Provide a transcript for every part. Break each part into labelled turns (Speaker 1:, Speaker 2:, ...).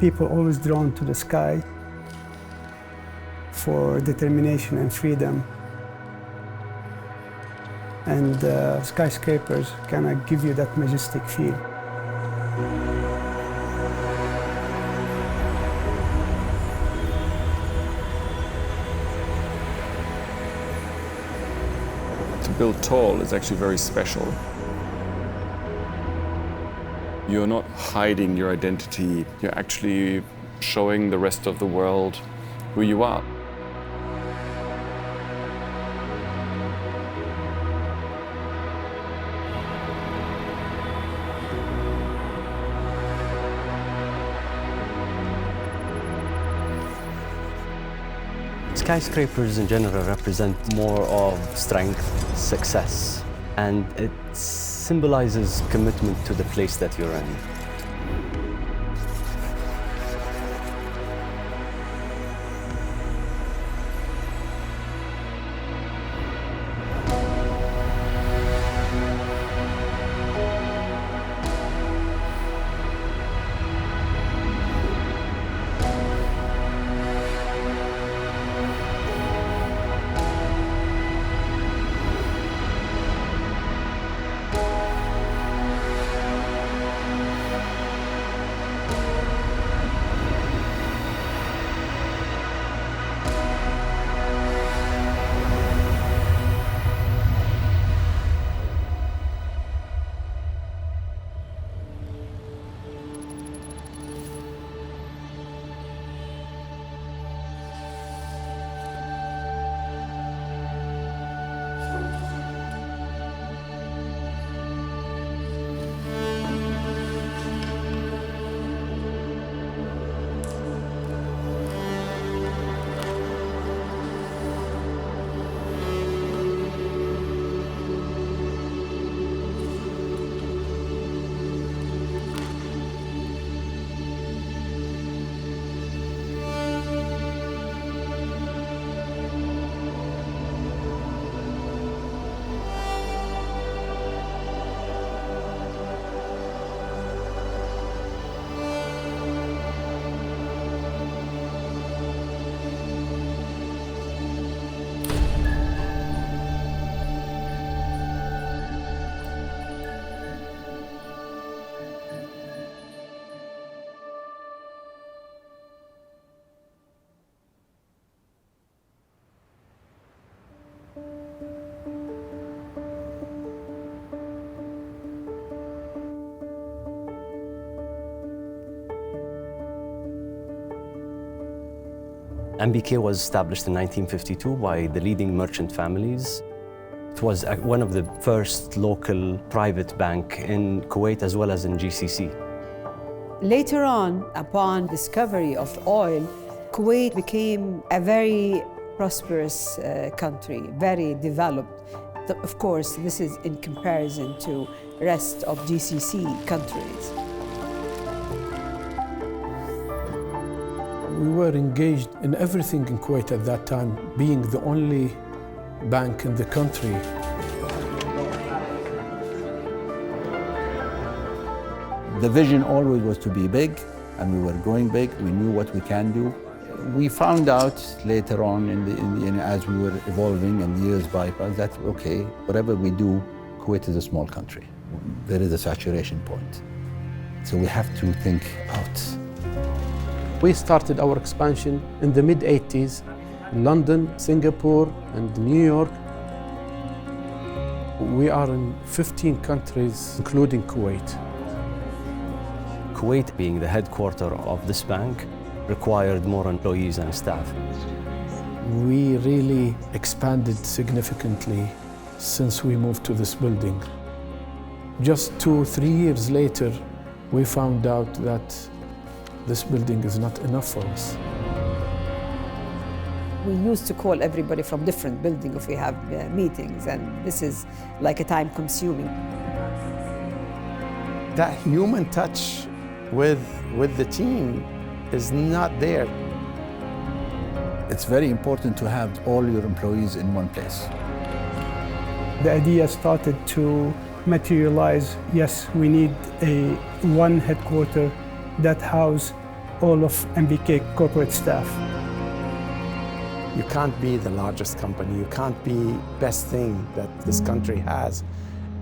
Speaker 1: People always drawn to the sky for determination and freedom. And skyscrapers kind of give you that majestic feel.
Speaker 2: To build tall is actually very special. You're not hiding your identity, you're actually showing the rest of the world who you are.
Speaker 3: Skyscrapers in general represent more of strength, success, and it symbolizes commitment to the place that you're in. NBK was established in 1952 by the leading merchant families. It was one of the first local private bank in Kuwait as well as in GCC.
Speaker 4: Later on, upon discovery of oil, Kuwait became a very prosperous country, very developed. Of course, this is in comparison to the rest of GCC countries.
Speaker 5: We were engaged in everything in Kuwait at that time, being the only bank in the country.
Speaker 6: The vision always was to be big, and we were growing big. We knew what we can do. We found out later on, as we were evolving and years bypassed, that okay, whatever we do, Kuwait is a small country. There is a saturation point. So we have to think out.
Speaker 5: We started our expansion in the mid-80s in London, Singapore, and New York. We are in 15 countries, including Kuwait.
Speaker 3: Kuwait, being the headquarters of this bank, required more employees and staff.
Speaker 5: We really expanded significantly since we moved to this building. Just 2-3 years later, we found out that this building is not enough for us.
Speaker 4: We used to call everybody from different buildings if we have meetings, and this is like a time-consuming.
Speaker 7: That human touch with the team is not there.
Speaker 6: It's very important to have all your employees in one place.
Speaker 1: The idea started to materialize. Yes, we need one headquarters that house all of NBK corporate staff.
Speaker 7: You can't be the largest company, you can't be best thing that this country has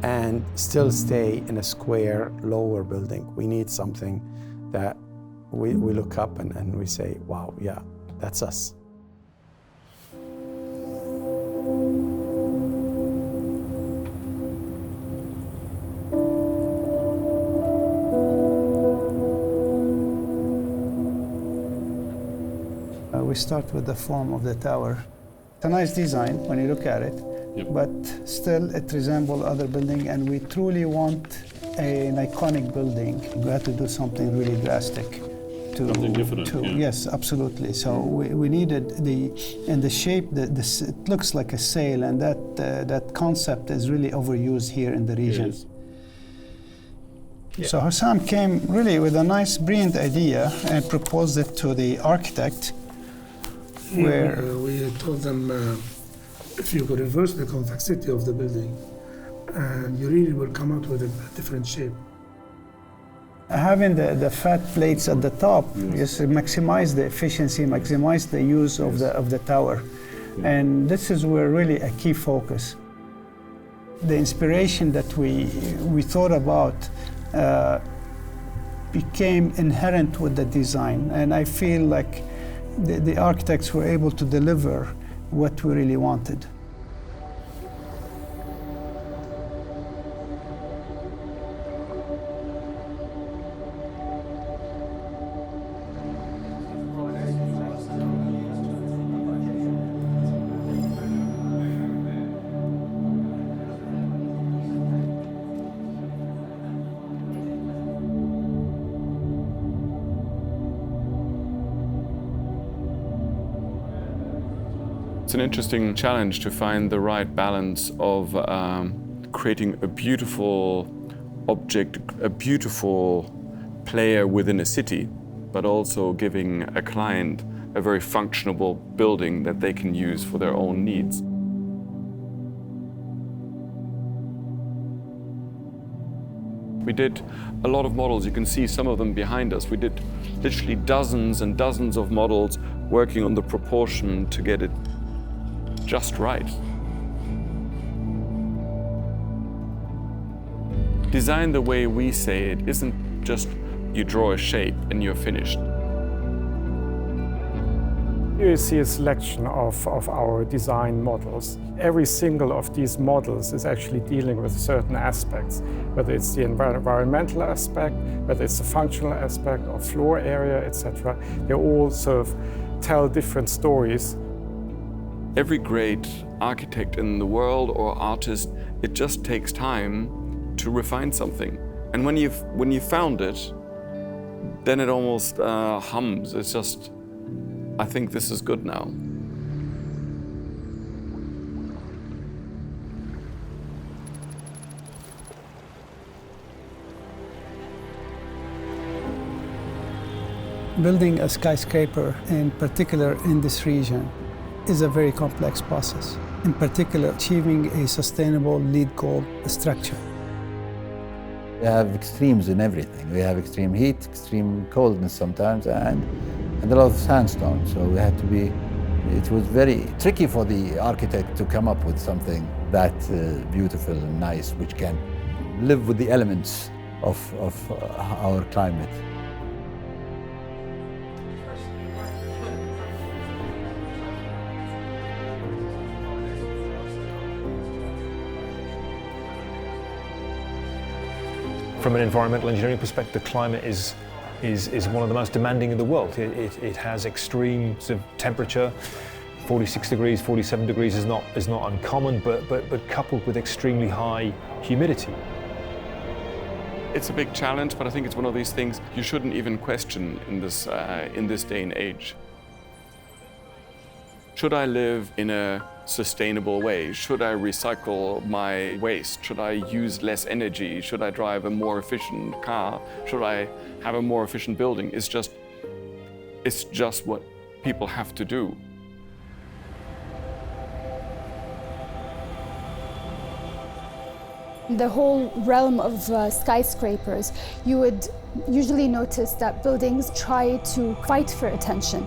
Speaker 7: and still stay in a square, lower building. We need something that we look up and we say, wow, yeah, that's us.
Speaker 1: We start with the form of the tower. It's a nice design when you look at it, but still it resembles other buildings, and we truly want an iconic building. We have to do something really drastic.
Speaker 2: Something different, yeah.
Speaker 1: Yes, absolutely. So we needed the shape, it looks like a sail, and that concept is really overused here in the region. Yeah. So Hussam came really with a nice, brilliant idea and proposed it to the architect. Where
Speaker 8: we told them if you could reverse the convexity of the building, and you really will come out with a different shape.
Speaker 1: Having the fat plates at the top, just maximize the efficiency, maximize the use of the tower. And this is where really a key focus. The inspiration that we thought about became inherent with the design, and I feel like the architects were able to deliver what we really wanted.
Speaker 2: It's an interesting challenge to find the right balance of creating a beautiful object, a beautiful player within a city, but also giving a client a very functional building that they can use for their own needs. We did a lot of models. You can see some of them behind us. We did literally dozens and dozens of models working on the proportion to get it just right. Design the way we say it isn't just you draw a shape and you're finished.
Speaker 9: Here you see a selection of our design models. Every single of these models is actually dealing with certain aspects, whether it's the environmental aspect, whether it's the functional aspect or floor area, etc. They all sort of tell different stories.
Speaker 2: Every great architect in the world or artist, it just takes time to refine something. And when you've found it, then it almost hums. It's just, I think this is good now.
Speaker 1: Building a skyscraper, in particular in this region, is a very complex process. In particular, achieving a sustainable LEED Gold structure.
Speaker 6: We have extremes in everything. We have extreme heat, extreme coldness sometimes, and a lot of sandstone. So we had to be, it was very tricky for the architect to come up with something that beautiful and nice, which can live with the elements of our climate.
Speaker 10: From an environmental engineering perspective, climate is one of the most demanding in the world. It has extreme sort of temperature. 46 degrees, 47 degrees is not uncommon, but coupled with extremely high humidity.
Speaker 2: It's a big challenge, but I think it's one of these things you shouldn't even question in this day and age. Should I live in a sustainable way? Should I recycle my waste? Should I use less energy? Should I drive a more efficient car? Should I have a more efficient building? It's just what people have to do.
Speaker 11: the whole realm of skyscrapers, you would usually notice that buildings try to fight for attention.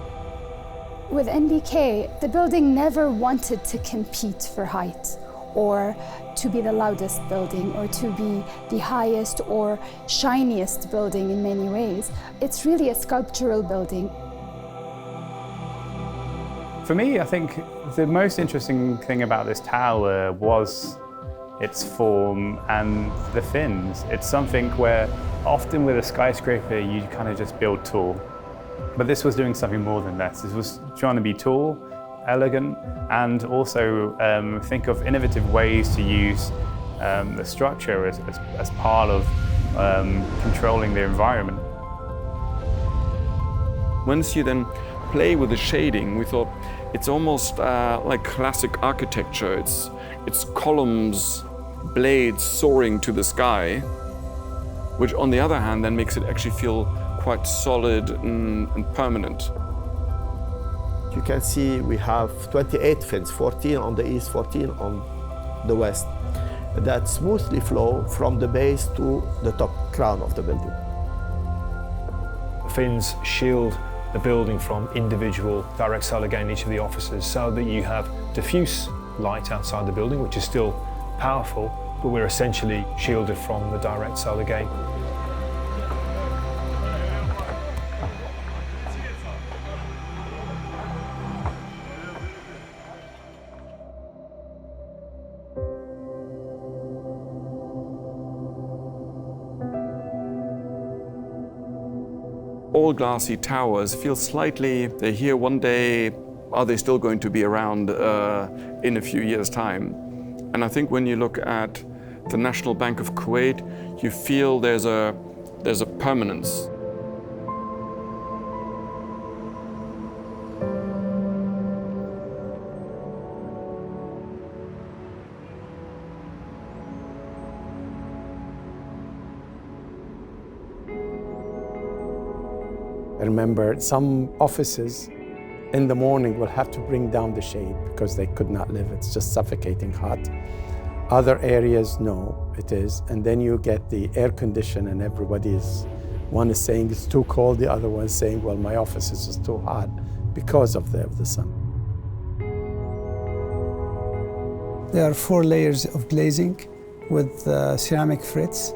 Speaker 11: With NBK, the building never wanted to compete for height or to be the loudest building or to be the highest or shiniest building in many ways. It's really a sculptural building.
Speaker 12: For me, I think the most interesting thing about this tower was its form and the fins. It's something where often with a skyscraper you kind of just build tall. But this was doing something more than that. This was trying to be tall, elegant, and also think of innovative ways to use the structure as part of controlling the environment.
Speaker 2: Once you then play with the shading, we thought it's almost like classic architecture. It's columns, blades soaring to the sky, which on the other hand then makes it actually feel quite solid and permanent.
Speaker 13: You can see we have 28 fins, 14 on the east, 14 on the west, that smoothly flow from the base to the top crown of the building.
Speaker 10: Fins shield the building from individual direct solar gain in each of the offices so that you have diffuse light outside the building, which is still powerful, but we're essentially shielded from the direct solar gain.
Speaker 2: All glassy towers feel slightly, they're here one day, are they still going to be around in a few years' time? And I think when you look at the National Bank of Kuwait, you feel there's a permanence.
Speaker 7: I remember some offices in the morning will have to bring down the shade because they could not live. It's just suffocating hot. Other areas, no, it is. And then you get the air condition and one is saying it's too cold, the other one is saying, well, my office is just too hot because of the sun.
Speaker 1: There are 4 layers of glazing with ceramic frets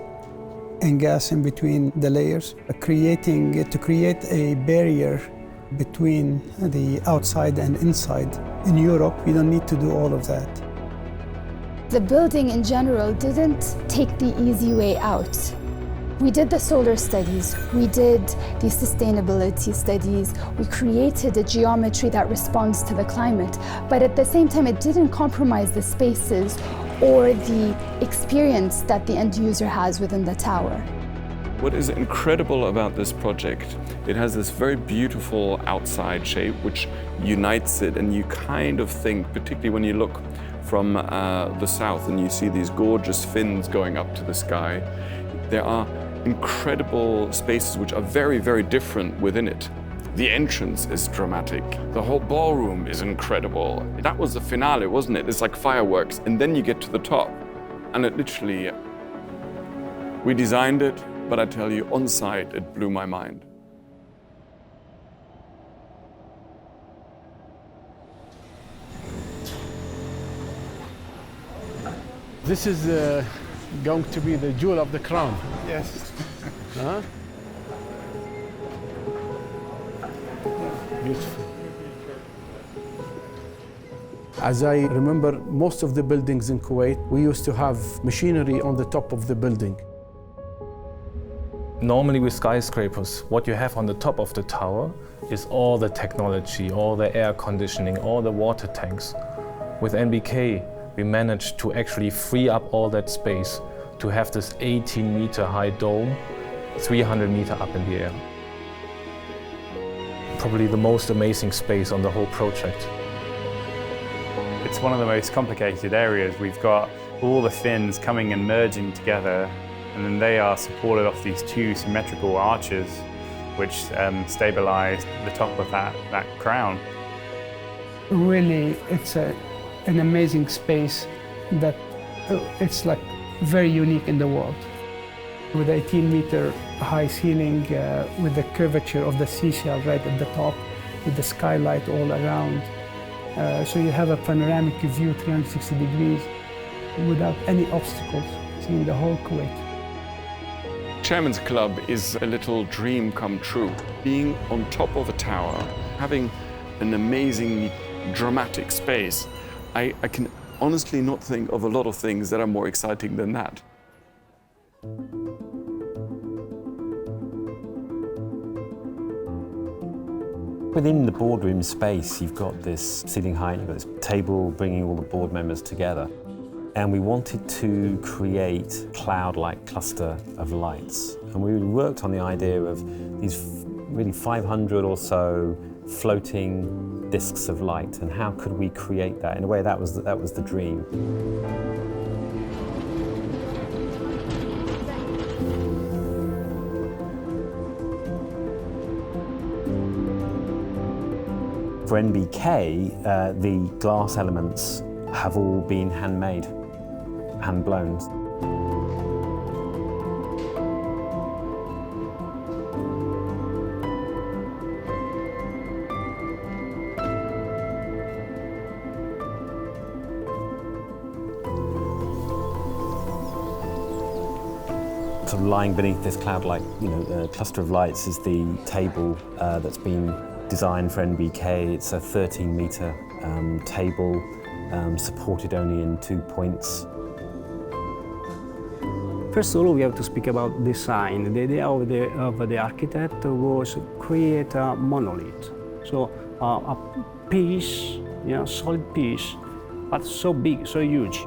Speaker 1: and gas in between the layers, to create a barrier between the outside and inside. In Europe, you don't need to do all of that.
Speaker 11: The building in general didn't take the easy way out. We did the solar studies, we did the sustainability studies, we created a geometry that responds to the climate, but at the same time it didn't compromise the spaces or the experience that the end user has within the tower.
Speaker 2: What is incredible about this project, it has this very beautiful outside shape which unites it, and you kind of think, particularly when you look from the south and you see these gorgeous fins going up to the sky, there are incredible spaces which are very, very different within it. The entrance is dramatic. The whole ballroom is incredible. That was the finale, wasn't it? It's like fireworks. And then you get to the top. And it literally, we designed it, but I tell you, on site, it blew my mind.
Speaker 5: This is going to be the jewel of the crown.
Speaker 1: Yes.
Speaker 5: Huh? Beautiful. As I remember, most of the buildings in Kuwait, we used to have machinery on the top of the building.
Speaker 14: Normally with skyscrapers, what you have on the top of the tower is all the technology, all the air conditioning, all the water tanks. With NBK, we managed to actually free up all that space to have this 18-meter high dome, 300 meter up in the air. Probably the most amazing space on the whole project.
Speaker 12: It's one of the most complicated areas. We've got all the fins coming and merging together, and then they are supported off these 2 symmetrical arches which stabilize the top of that crown.
Speaker 1: Really, it's an amazing space that it's like very unique in the world. With 18-meter high ceiling, with the curvature of the seashell right at the top, with the skylight all around. So you have a panoramic view 360 degrees without any obstacles, seeing the whole Kuwait.
Speaker 2: Chairman's Club is a little dream come true. Being on top of a tower, having an amazingly dramatic space, I can honestly not think of a lot of things that are more exciting than that.
Speaker 3: Within the boardroom space, you've got this ceiling height, you've got this table bringing all the board members together. And we wanted to create a cloud-like cluster of lights. And we worked on the idea of these really 500 or so floating discs of light, and how could we create that? In a way, that was the dream. For NBK, the glass elements have all been handmade, hand-blown. Sort of lying beneath this cloud-like, cluster of lights is the table that's been designed for NBK. It's a 13-meter table, supported only in 2 points.
Speaker 15: First of all, we have to speak about design. The idea of the architect was create a monolith. So a piece, solid piece, but so big, so huge.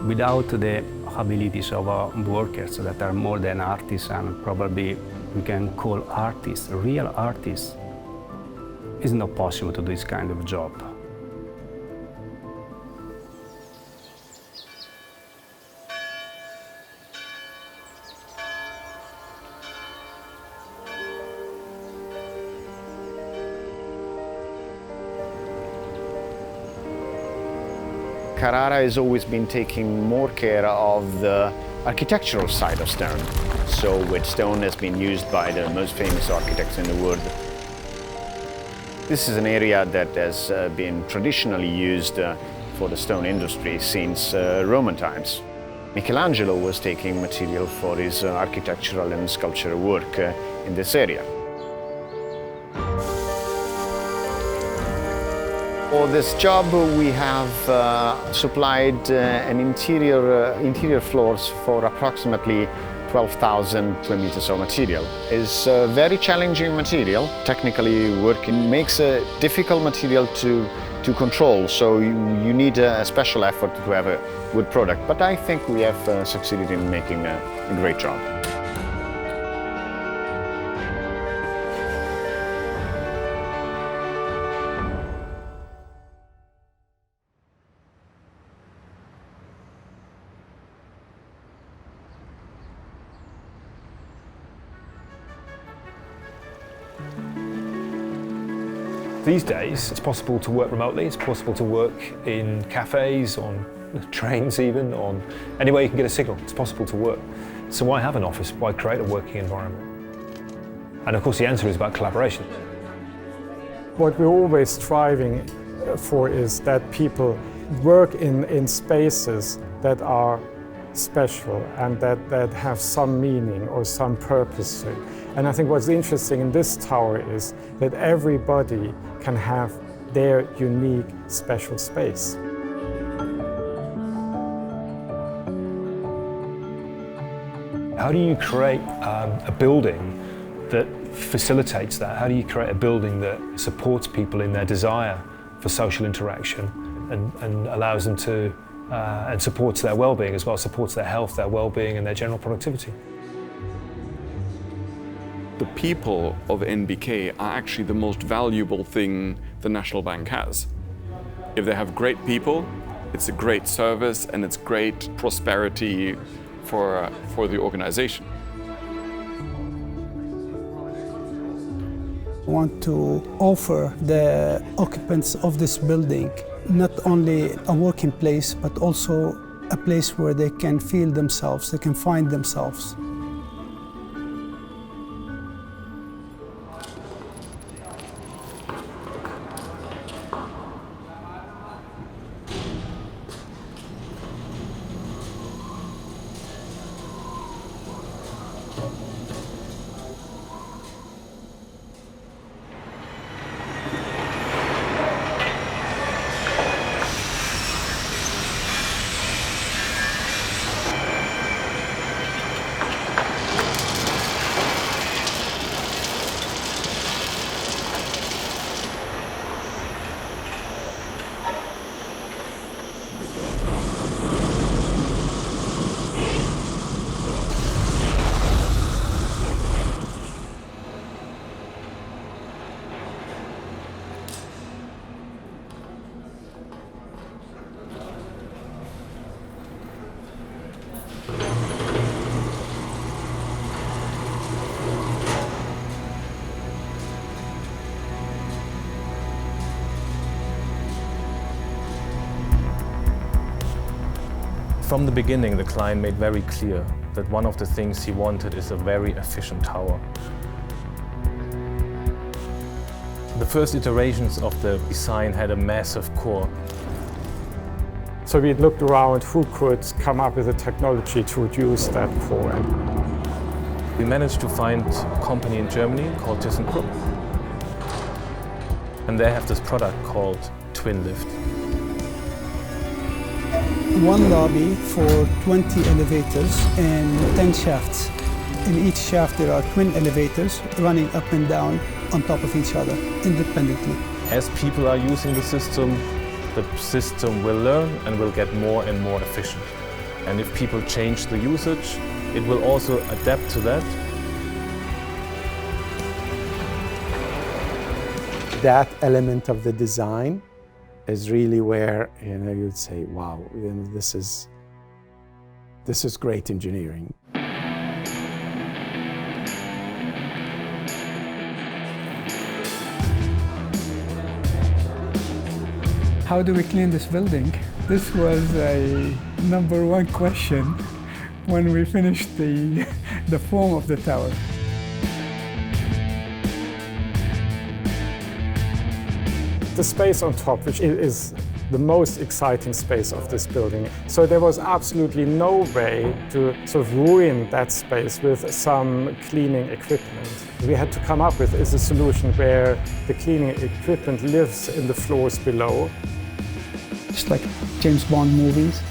Speaker 15: Without the abilities of workers that are more than artisans, probably we can call artists, real artists, it's not possible to do this kind of job.
Speaker 16: Carrara has always been taking more care of the architectural side of stone. So with stone has been used by the most famous architects in the world. This is an area that has been traditionally used for the stone industry since Roman times. Michelangelo was taking material for his architectural and sculptural work in this area. For this job, we have supplied an interior floors for approximately 12,000 square meters of material. It's a very challenging material. Technically working makes a difficult material to control, so you need a special effort to have a good product. But I think we have succeeded in making a great job.
Speaker 10: These days, it's possible to work remotely, it's possible to work in cafes, on trains even, on anywhere you can get a signal, it's possible to work. So why have an office? Why create a working environment? And of course the answer is about collaboration.
Speaker 9: What we're always striving for is that people work in spaces that are special and that have some meaning or some purpose to it. And I think what's interesting in this tower is that everybody can have their unique special space.
Speaker 10: How do you create a building that facilitates that? How do you create a building that supports people in their desire for social interaction and allows them to and supports their well-being as well, supports their health, their well-being and their general productivity?
Speaker 2: The people of NBK are actually the most valuable thing the National Bank has. If they have great people, it's a great service and it's great prosperity for the organization.
Speaker 1: want to offer the occupants of this building not only a working place, but also a place where they can feel themselves, they can find themselves.
Speaker 14: From the beginning, the client made very clear that one of the things he wanted is a very efficient tower. The first iterations of the design had a massive core.
Speaker 9: So we looked around who could come up with a technology to reduce that core.
Speaker 14: We managed to find a company in Germany called ThyssenKrupp. And they have this product called Twin Lift.
Speaker 1: One lobby for 20 elevators and 10 shafts. In each shaft there are twin elevators running up and down on top of each other independently.
Speaker 14: As people are using the system will learn and will get more and more efficient. And if people change the usage, it will also adapt to that.
Speaker 7: That element of the design is really where you'd say, wow, this is great engineering.
Speaker 1: How do we clean this building? This was a #1 question when we finished the form of the tower.
Speaker 9: The space on top, which is the most exciting space of this building. So there was absolutely no way to sort of ruin that space with some cleaning equipment. We had to come up with a solution where the cleaning equipment lives in the floors below.
Speaker 1: Just like James Bond movies.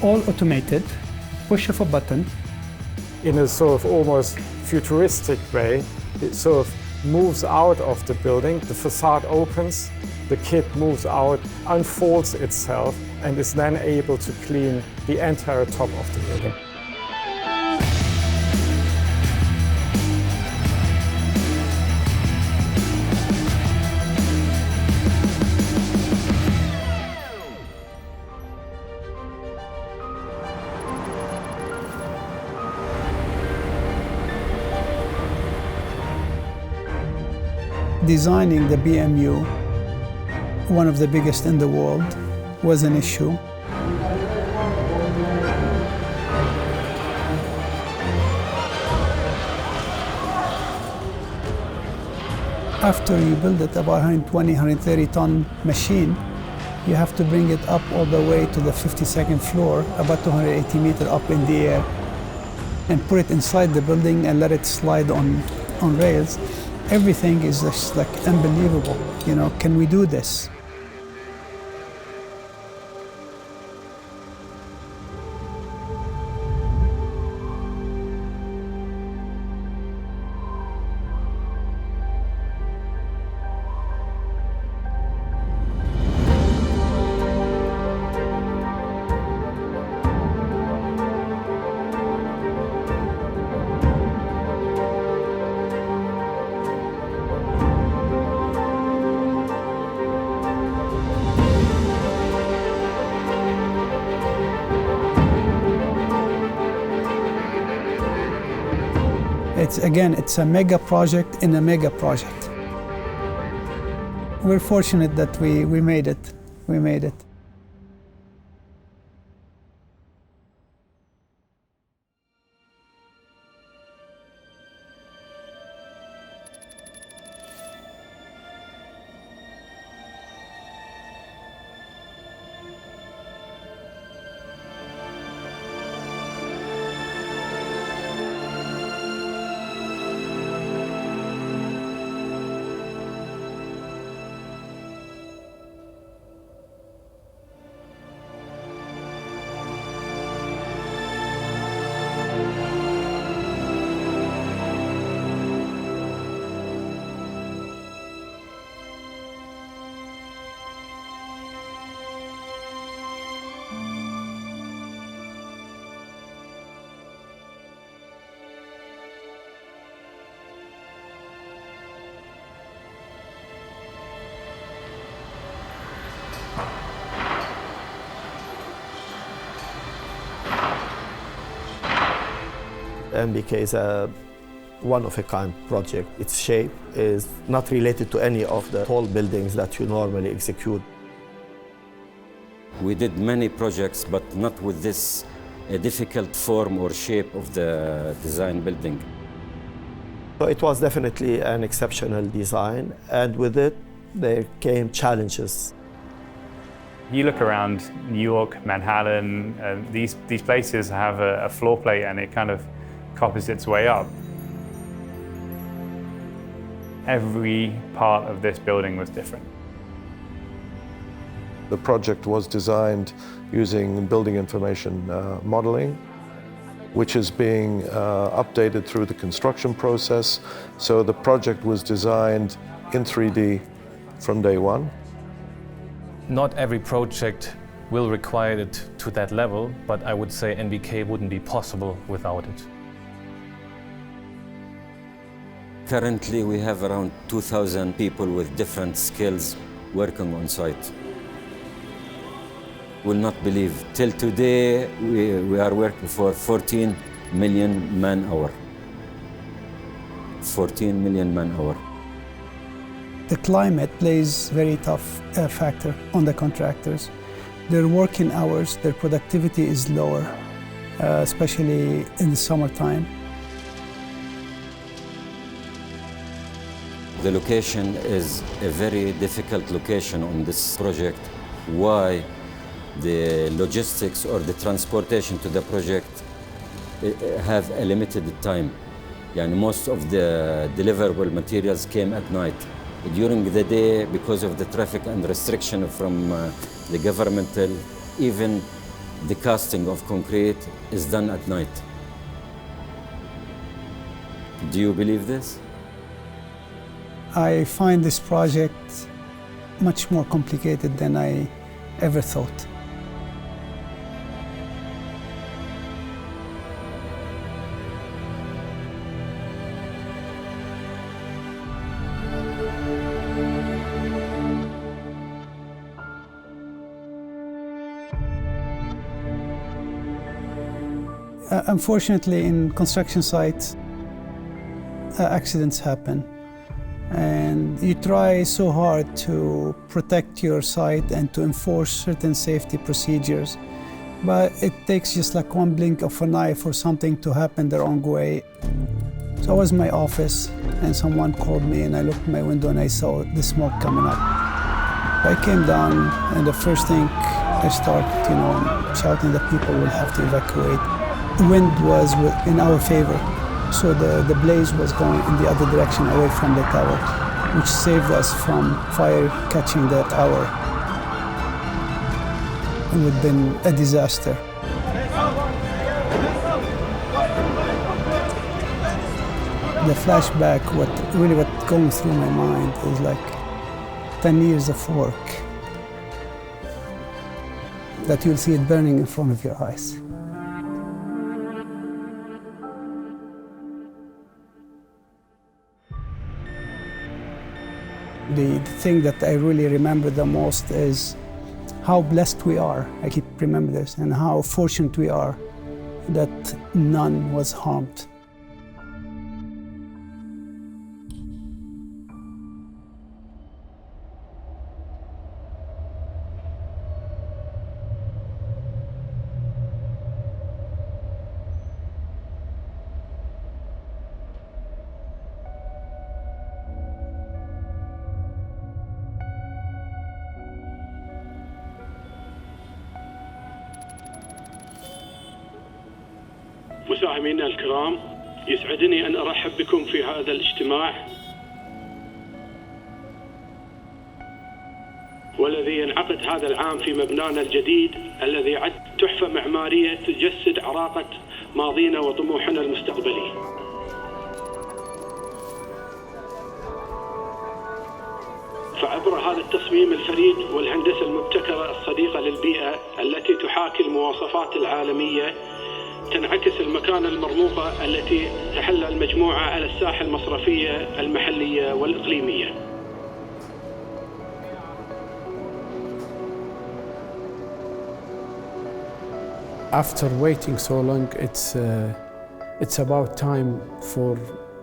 Speaker 1: All automated, push of a button.
Speaker 9: In a sort of almost futuristic way, it sort of moves out of the building, the facade opens, the kit moves out, unfolds itself, and is then able to clean the entire top of the building.
Speaker 1: Designing the BMU, one of the biggest in the world, was an issue. After you build it about 120, 130 ton machine, you have to bring it up all the way to the 52nd floor, about 280 meters up in the air, and put it inside the building and let it slide on rails. Everything is just like unbelievable. Can we do this? It's a mega project in a mega project. We're fortunate that we made it. We made it.
Speaker 13: NBK is a one-of-a-kind project. Its shape is not related to any of the tall buildings that you normally execute.
Speaker 17: We did many projects, but not with this difficult form or shape of the design building.
Speaker 13: So it was definitely an exceptional design, and with it, there came challenges.
Speaker 12: You look around New York, Manhattan, these places have a floor plate and it kind of copies its way up. Every part of this building was different.
Speaker 18: The project was designed using building information modeling, which is being updated through the construction process. So the project was designed in 3D from day one.
Speaker 14: Not every project will require it to that level, but I would say NBK wouldn't be possible without it.
Speaker 17: Currently, we have around 2,000 people with different skills working on site. Will not believe, till today, we are working for 14 million man-hour. 14 million man-hour.
Speaker 1: The climate plays a very tough factor on the contractors. Their working hours, their productivity is lower, especially in the summertime.
Speaker 17: The location is a very difficult location on this project. Why? The logistics or the transportation to the project have a limited time. Yani most of the deliverable materials came at night. During the day, because of the traffic and restriction from the governmental, even the casting of concrete is done at night. Do you believe this?
Speaker 1: I find this project much more complicated than I ever thought. Unfortunately, in construction sites, accidents happen. And you try so hard to protect your site and to enforce certain safety procedures. But it takes just like one blink of an eye for something to happen the wrong way. So I was in my office and someone called me and I looked at my window and I saw the smoke coming up. I came down and the first thing I started, shouting that people will have to evacuate. The wind was in our favor. So the blaze was going in the other direction away from the tower, which saved us from fire catching the tower. It would have been a disaster. The flashback, what's going through my mind is like 10 years of work, that you'll see it burning in front of your eyes. The thing that I really remember the most is how blessed we are. I keep remembering this, and how fortunate we are that none was harmed.
Speaker 19: متفاهمينا الكرام، يسعدني أن أرحب بكم في هذا الاجتماع والذي ينعقد هذا العام في مبنانا الجديد الذي يعد تحفة معمارية تجسد عراقة ماضينا وطموحنا المستقبلي. فعبر هذا التصميم الفريد والهندسة المبتكرة الصديقة للبيئة التي تحاكي المواصفات العالمية تنعكس المكانة المرموقة التي تحل المجموعة على الساحة المصرفية المحلية والإقليمية.
Speaker 5: After waiting so long, it's about time for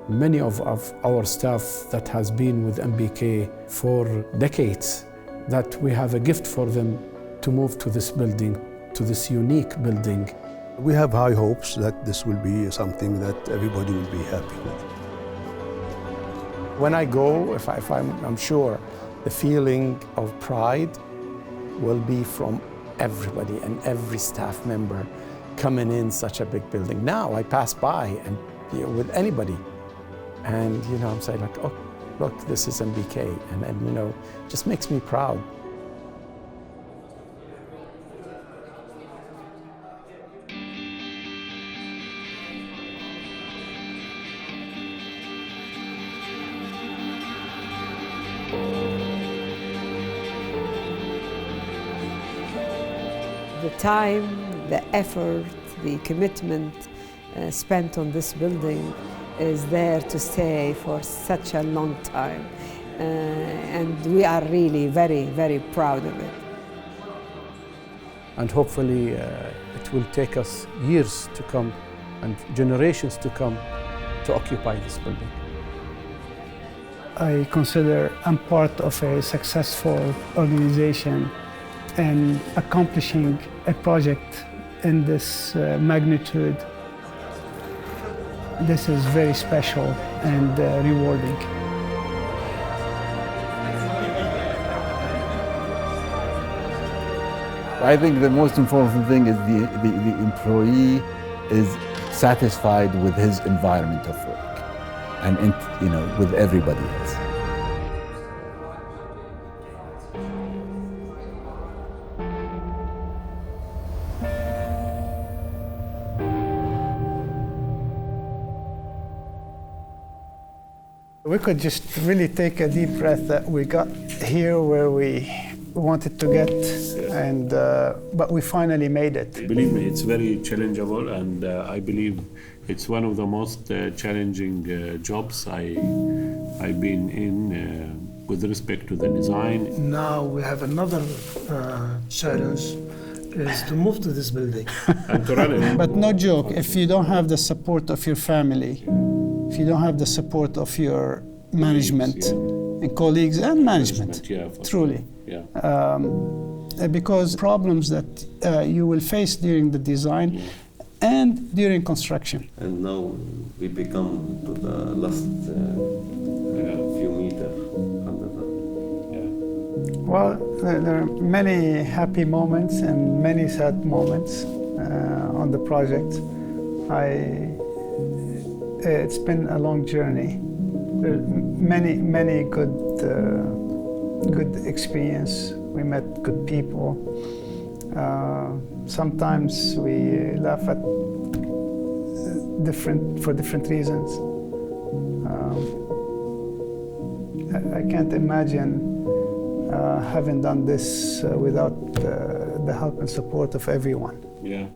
Speaker 5: many of our staff that has been with NBK for decades, that we have a gift for them to move to this building, to this unique building.
Speaker 20: We have high hopes that this will be something that everybody will be happy with.
Speaker 7: When I go, I'm sure the feeling of pride will be from everybody and every staff member coming in such a big building. Now I pass by and with anybody, and I'm saying like, oh, look, this is NBK, and just makes me proud.
Speaker 4: The time, the effort, the commitment spent on this building is there to stay for such a long time. And we are really very, very proud of it.
Speaker 5: And hopefully it will take us years to come and generations to come to occupy this building.
Speaker 1: I consider I'm part of a successful organization, and accomplishing a project in this magnitude, this is very special and rewarding.
Speaker 6: I think the most important thing is the employee is satisfied with his environment of work and with everybody else.
Speaker 1: We could just really take a deep breath that we got here where we wanted to get, and but we finally made it.
Speaker 21: Believe me, it's very challengeable, and I believe it's one of the most challenging jobs I've been in with respect to the design.
Speaker 8: Now we have another challenge, is to move to this building.
Speaker 21: And to run it.
Speaker 1: But no joke, if you don't have the support of your family, if you don't have the support of your management and colleagues and management, truly. Because problems that you will face during the design and during construction.
Speaker 17: And now we become to the last few meters under the...
Speaker 1: Well, there are many happy moments and many sad moments on the project. It's been a long journey. There are many good experience. We met good people. Sometimes we laugh at for different reasons. I can't imagine having done this without the help and support of everyone.
Speaker 21: Yeah.